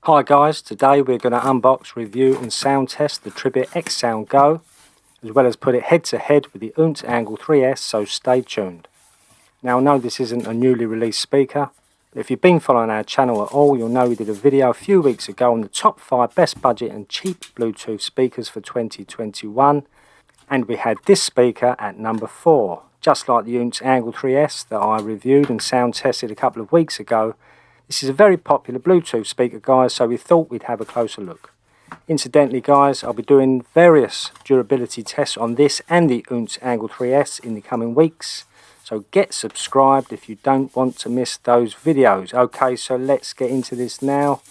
Hi guys, today we're going to unbox, review and sound test the Tribit X-Sound Go, as well as put it head to head with the Unz Angle 3S, so stay tuned. Now I know this isn't a newly released speaker, but if you've been following our channel at all, you'll know we did a video a few weeks ago on the top 5 best budget and cheap Bluetooth speakers for 2021, and we had this speaker at number 4. Just like the Unz Angle 3S that I reviewed and sound tested a couple of weeks ago, this is a very popular Bluetooth speaker guys, so we thought we'd have a closer look. Incidentally guys, I'll be doing various durability tests on this and the Unz Angle 3S in the coming weeks, so get subscribed if you don't want to miss those videos. Okay, so let's get into this now.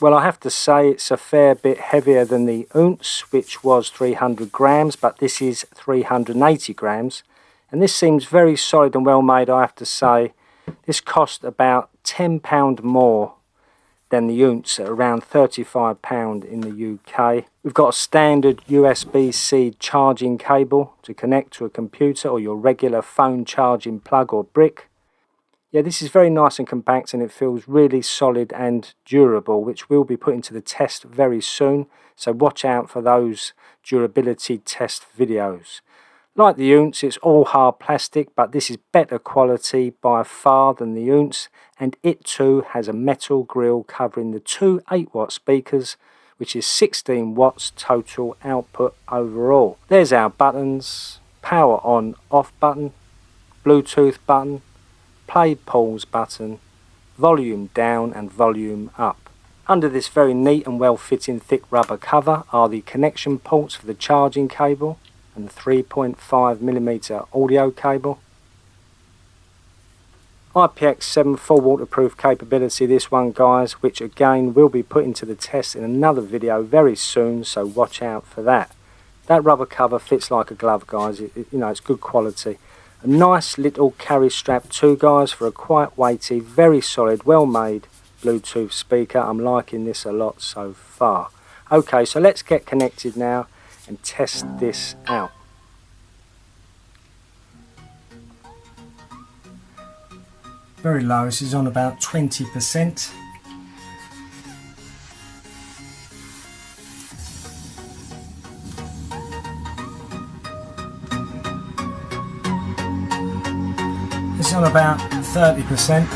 Well, I have to say it's a fair bit heavier than the Unz, which was 300 grams, but this is 380 grams. And this seems very solid and well made, I have to say. This cost about £10 more than the Unz, at around £35 in the UK. We've got a standard USB-C charging cable to connect to a computer or your regular phone charging plug or brick. Yeah, this is very nice and compact, and it feels really solid and durable, which we'll be putting to the test very soon. So watch out for those durability test videos. Like the Unz, it's all hard plastic, but this is better quality by far than the Unz, and it too has a metal grille covering the two 8-watt speakers, which is 16 watts total output overall. There's our buttons: power on off button, Bluetooth button, play pause button, volume down and volume up. Under this very neat and well fitting thick rubber cover are the connection ports for the charging cable and the 3.5mm audio cable. IPX7 full waterproof capability this one guys, which again will be put into the test in another video very soon, so watch out for that. That rubber cover fits like a glove guys, you know, it's good quality. A nice little carry strap too guys for a quite weighty, very solid, well made Bluetooth speaker. I'm liking this a lot so far. Okay, so let's get connected now and test this out. Very low, this is on about 20%. It's on about 30%.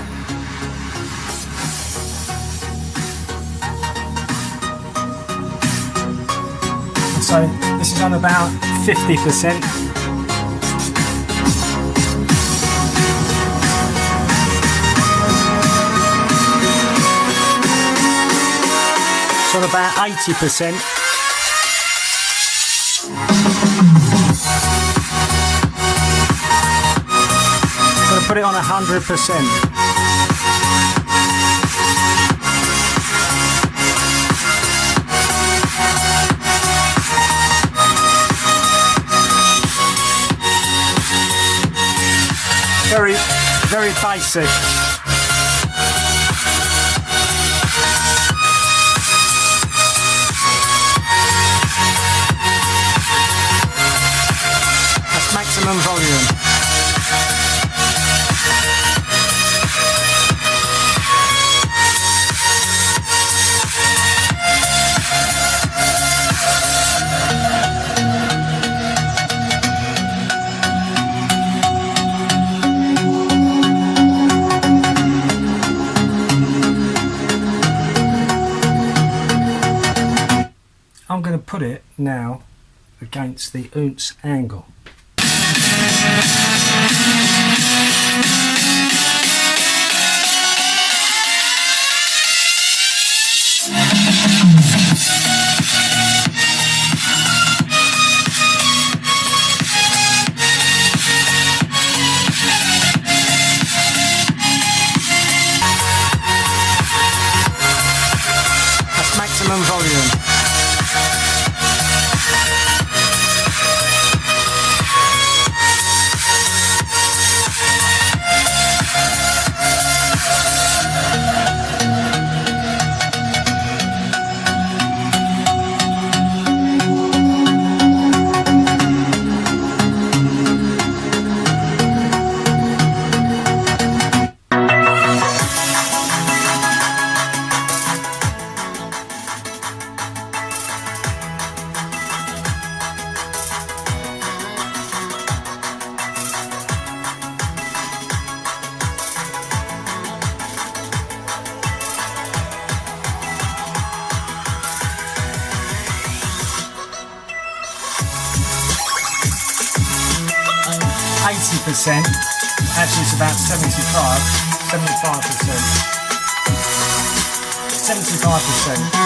So this is on about 50%. It's on about 80%. I'm going to put it on 100%. Very basic. That's maximum volume. I'm going to put it now against the Unz Angle. That's maximum volume. 80%. Actually, it's about 75%. 75%.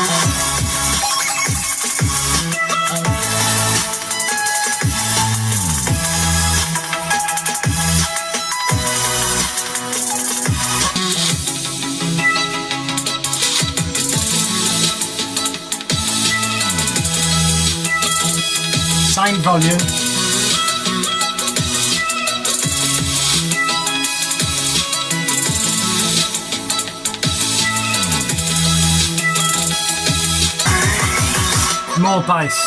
Same volume. More bass.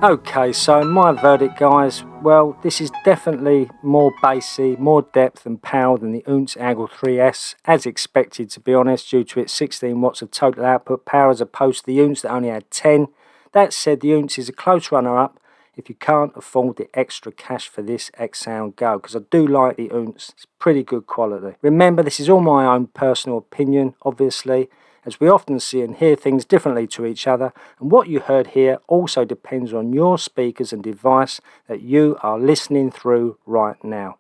Okay, so my verdict, guys, well, this is definitely more bassy, more depth and power than the Oonce Angle 3S, as expected, to be honest, due to its 16 watts of total output power as opposed to the Oonce that only had 10. That said, the Oonce is a close runner-up if you can't afford the extra cash for this X-Sound Go, because I do like the Oonce. It's pretty good quality. Remember, this is all my own personal opinion, obviously, as we often see and hear things differently to each other, and what you heard here also depends on your speakers and device that you are listening through right now.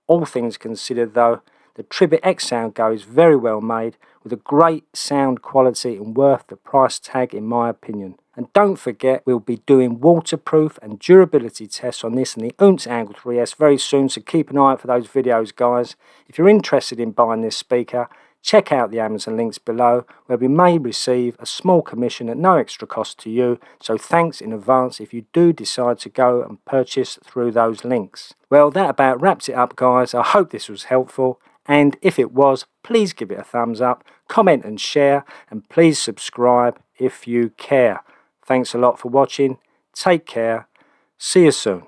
All things considered though, the Tribit X-Sound Go is very well made, with a great sound quality and worth the price tag in my opinion. And don't forget, we'll be doing waterproof and durability tests on this and the Oonce Angle 3S very soon, so keep an eye out for those videos, guys. If you're interested in buying this speaker, check out the Amazon links below, where we may receive a small commission at no extra cost to you, so thanks in advance if you do decide to go and purchase through those links. Well, that about wraps it up, guys. I hope this was helpful, and if it was, please give it a thumbs up, comment and share, and please subscribe if you care. Thanks a lot for watching, take care, see you soon.